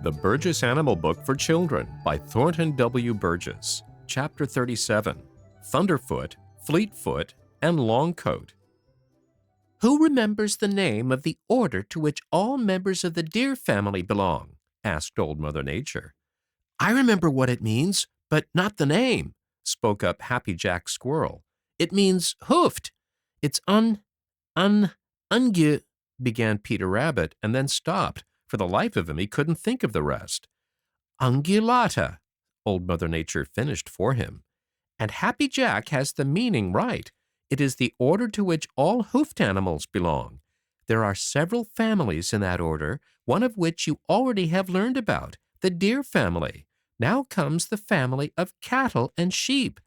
The Burgess Animal Book for Children by Thornton W. Burgess. Chapter 37. Thunderfoot, Fleetfoot, and Longcoat. Who remembers the name of the order to which all members of the deer family belong? Asked Old Mother Nature. I remember what it means, but not the name, spoke up Happy Jack Squirrel. It means hoofed. It's unge, began Peter Rabbit, and then stopped. For the life of him, he couldn't think of the rest. Ungulata, Old Mother Nature finished for him. And Happy Jack has the meaning right. It is the order to which all hoofed animals belong. There are several families in that order, one of which you already have learned about, the deer family. Now comes the family of cattle and sheep.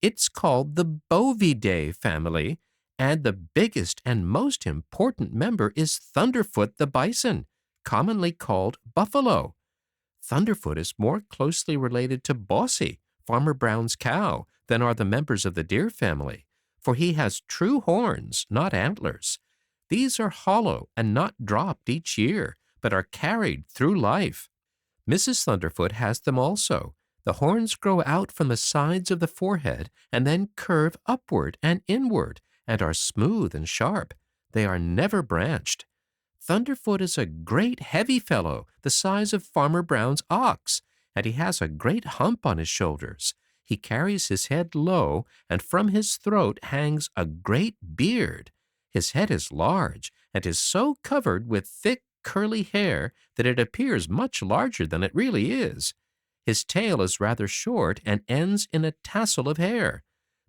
It's called the Bovidae family, and the biggest and most important member is Thunderfoot the bison, commonly called buffalo. Thunderfoot is more closely related to Bossy, Farmer Brown's cow, than are the members of the deer family, for he has true horns, not antlers. These are hollow and not dropped each year, but are carried through life. Mrs. Thunderfoot has them also. The horns grow out from the sides of the forehead and then curve upward and inward and are smooth and sharp. They are never branched. Thunderfoot is a great heavy fellow, the size of Farmer Brown's ox, and he has a great hump on his shoulders. He carries his head low, and from his throat hangs a great beard. His head is large, and is so covered with thick, curly hair that it appears much larger than it really is. His tail is rather short and ends in a tassel of hair.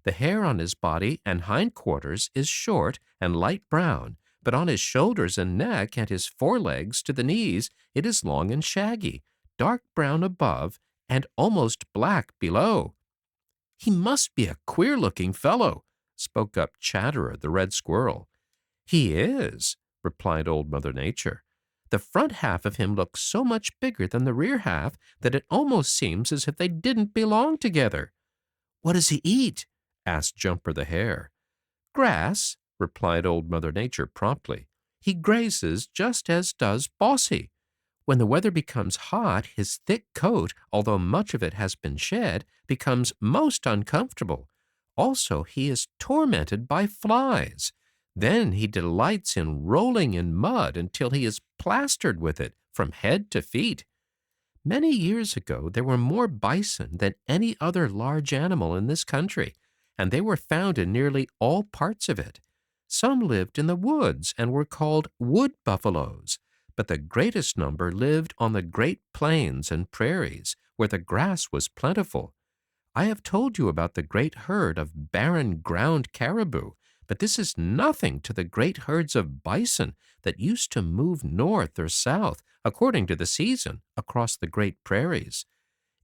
The hair on his body and hindquarters is short and light brown, but on his shoulders and neck and his forelegs to the knees it is long and shaggy, dark brown above and almost black below. He must be a queer-looking fellow, spoke up Chatterer the red squirrel. He is, replied Old Mother Nature. The front half of him looks so much bigger than the rear half that it almost seems as if they didn't belong together. What does he eat? Asked Jumper the Hare. Grass, replied Old Mother Nature promptly. He grazes just as does Bossy. When the weather becomes hot, his thick coat, although much of it has been shed, becomes most uncomfortable. Also, he is tormented by flies. Then he delights in rolling in mud until he is plastered with it from head to feet. Many years ago, there were more bison than any other large animal in this country, and they were found in nearly all parts of it. Some lived in the woods and were called wood buffaloes, but the greatest number lived on the great plains and prairies where the grass was plentiful. I have told you about the great herd of barren ground caribou, but this is nothing to the great herds of bison that used to move north or south according to the season across the great prairies.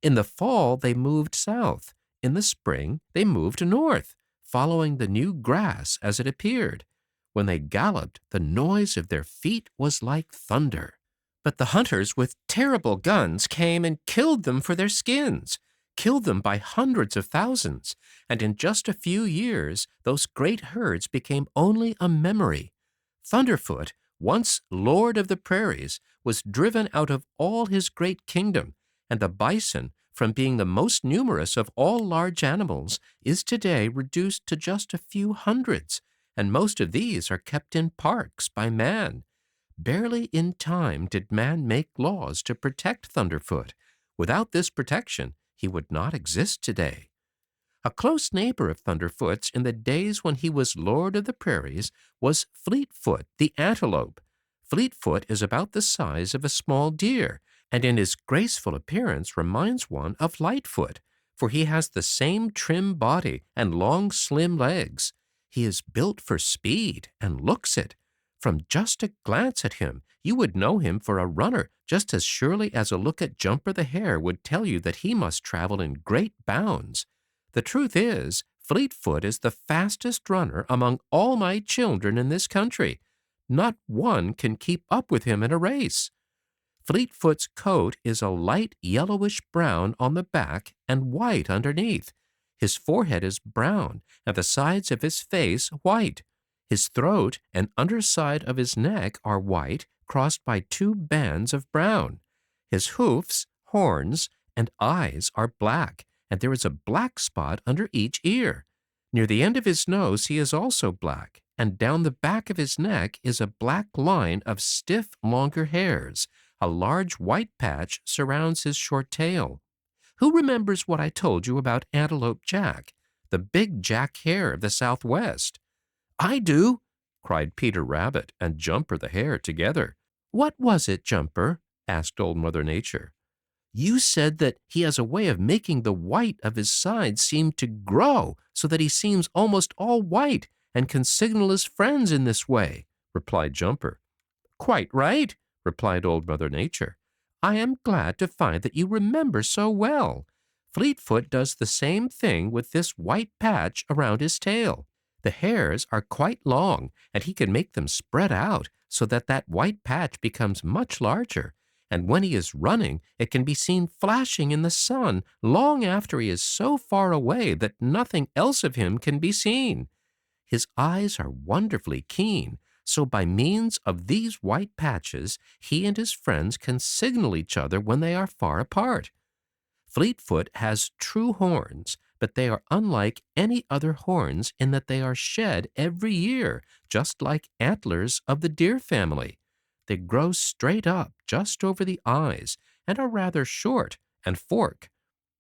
In the fall they moved south. In the spring they moved north, following the new grass as it appeared. When they galloped, the noise of their feet was like thunder. But the hunters with terrible guns came and killed them for their skins, killed them by hundreds of thousands, and in just a few years those great herds became only a memory. Thunderfoot, once lord of the prairies, was driven out of all his great kingdom, and the bison, from being the most numerous of all large animals, is today reduced to just a few hundreds, and most of these are kept in parks by man. Barely in time did man make laws to protect Thunderfoot. Without this protection, he would not exist today. A close neighbor of Thunderfoot's in the days when he was lord of the prairies was Fleetfoot the antelope. Fleetfoot is about the size of a small deer, and in his graceful appearance reminds one of Lightfoot, for he has the same trim body and long slim legs. He is built for speed and looks it. From just a glance at him, you would know him for a runner just as surely as a look at Jumper the Hare would tell you that he must travel in great bounds. The truth is, Fleetfoot is the fastest runner among all my children in this country. Not one can keep up with him in a race. Fleetfoot's coat is a light yellowish brown on the back and white underneath. His forehead is brown, and the sides of his face white. His throat and underside of his neck are white, crossed by two bands of brown. His hoofs, horns, and eyes are black, and there is a black spot under each ear. Near the end of his nose he is also black, and down the back of his neck is a black line of stiff, longer hairs. A large white patch surrounds his short tail. Who remembers what I told you about Antelope Jack, the big Jack Hare of the Southwest? I do, cried Peter Rabbit and Jumper the Hare together. What was it, Jumper? Asked Old Mother Nature. You said that he has a way of making the white of his sides seem to grow so that he seems almost all white and can signal his friends in this way, replied Jumper. Quite right, replied Old Mother Nature. I am glad to find that you remember so well. Fleetfoot does the same thing with this white patch around his tail. The hairs are quite long, and he can make them spread out so that that white patch becomes much larger, and when he is running, it can be seen flashing in the sun long after he is so far away that nothing else of him can be seen. His eyes are wonderfully keen, so by means of these white patches, he and his friends can signal each other when they are far apart. Fleetfoot has true horns, but they are unlike any other horns in that they are shed every year, just like antlers of the deer family. They grow straight up just over the eyes and are rather short and fork.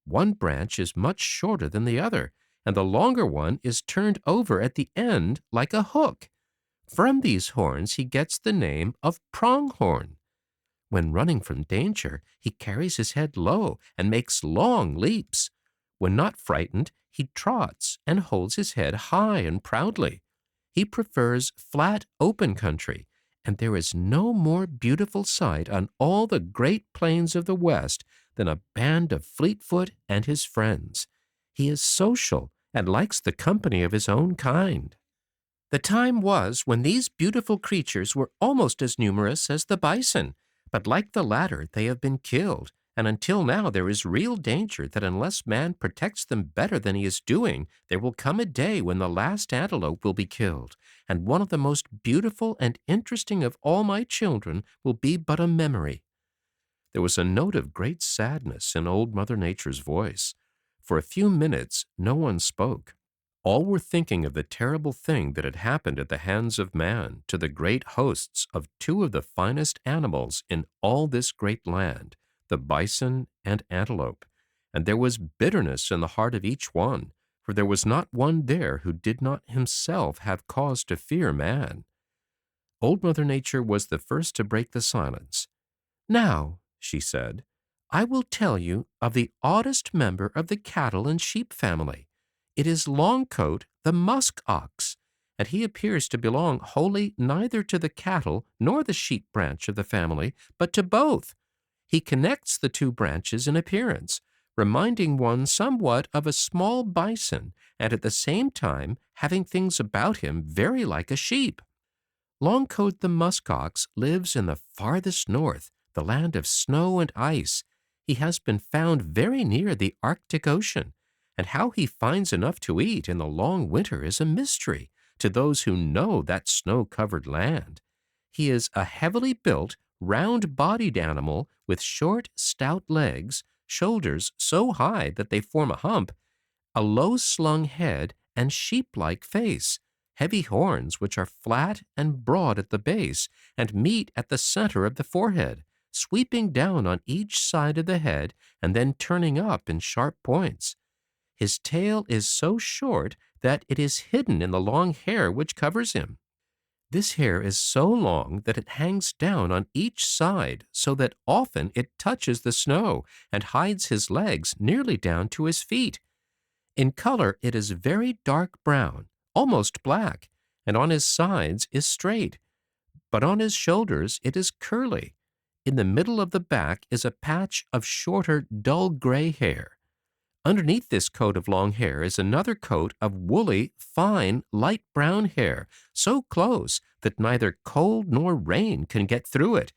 One branch is much shorter than the other, and the longer one is turned over at the end like a hook. From these horns he gets the name of pronghorn. When running from danger, he carries his head low and makes long leaps. When not frightened, he trots and holds his head high and proudly. He prefers flat, open country, and there is no more beautiful sight on all the great plains of the West than a band of Fleetfoot and his friends. He is social and likes the company of his own kind. The time was when these beautiful creatures were almost as numerous as the bison, but like the latter, they have been killed, and until now there is real danger that unless man protects them better than he is doing, there will come a day when the last antelope will be killed, and one of the most beautiful and interesting of all my children will be but a memory. There was a note of great sadness in Old Mother Nature's voice. For a few minutes no one spoke. All were thinking of the terrible thing that had happened at the hands of man to the great hosts of two of the finest animals in all this great land, the bison and antelope, and there was bitterness in the heart of each one, for there was not one there who did not himself have cause to fear man. Old Mother Nature was the first to break the silence. Now, she said, I will tell you of the oddest member of the cattle and sheep family. It is Longcoat the musk ox, and he appears to belong wholly neither to the cattle nor the sheep branch of the family, but to both. He connects the two branches in appearance, reminding one somewhat of a small bison, and at the same time having things about him very like a sheep. Longcoat the musk ox lives in the farthest north, the land of snow and ice. He has been found very near the Arctic Ocean, and how he finds enough to eat in the long winter is a mystery to those who know that snow-covered land. He is a heavily built, round-bodied animal with short, stout legs, shoulders so high that they form a hump, a low-slung head, and sheep-like face, heavy horns which are flat and broad at the base and meet at the center of the forehead, sweeping down on each side of the head and then turning up in sharp points. His tail is so short that it is hidden in the long hair which covers him. This hair is so long that it hangs down on each side so that often it touches the snow and hides his legs nearly down to his feet. In color it is very dark brown, almost black, and on his sides is straight, but on his shoulders it is curly. In the middle of the back is a patch of shorter, dull gray hair. Underneath this coat of long hair is another coat of woolly, fine, light brown hair, so close that neither cold nor rain can get through it.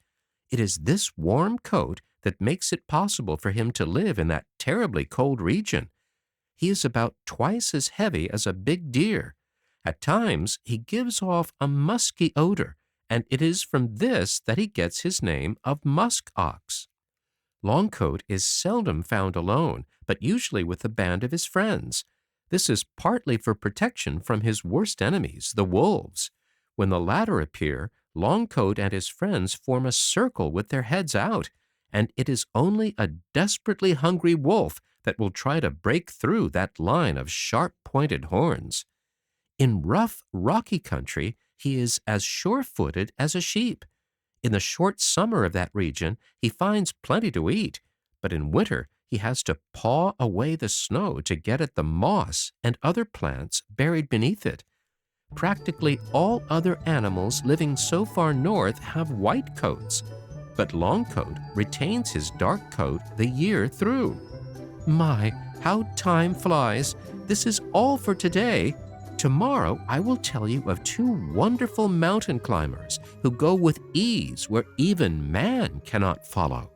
It is this warm coat that makes it possible for him to live in that terribly cold region. He is about twice as heavy as a big deer. At times he gives off a musky odor, and it is from this that he gets his name of musk ox. Longcoat is seldom found alone, but usually with a band of his friends. This is partly for protection from his worst enemies, the wolves. When the latter appear, Longcoat and his friends form a circle with their heads out, and it is only a desperately hungry wolf that will try to break through that line of sharp-pointed horns. In rough, rocky country, he is as sure-footed as a sheep. In the short summer of that region, he finds plenty to eat, but in winter he has to paw away the snow to get at the moss and other plants buried beneath it. Practically all other animals living so far north have white coats, but Longcoat retains his dark coat the year through. My, how time flies! This is all for today. Tomorrow I will tell you of two wonderful mountain climbers who go with ease where even man cannot follow.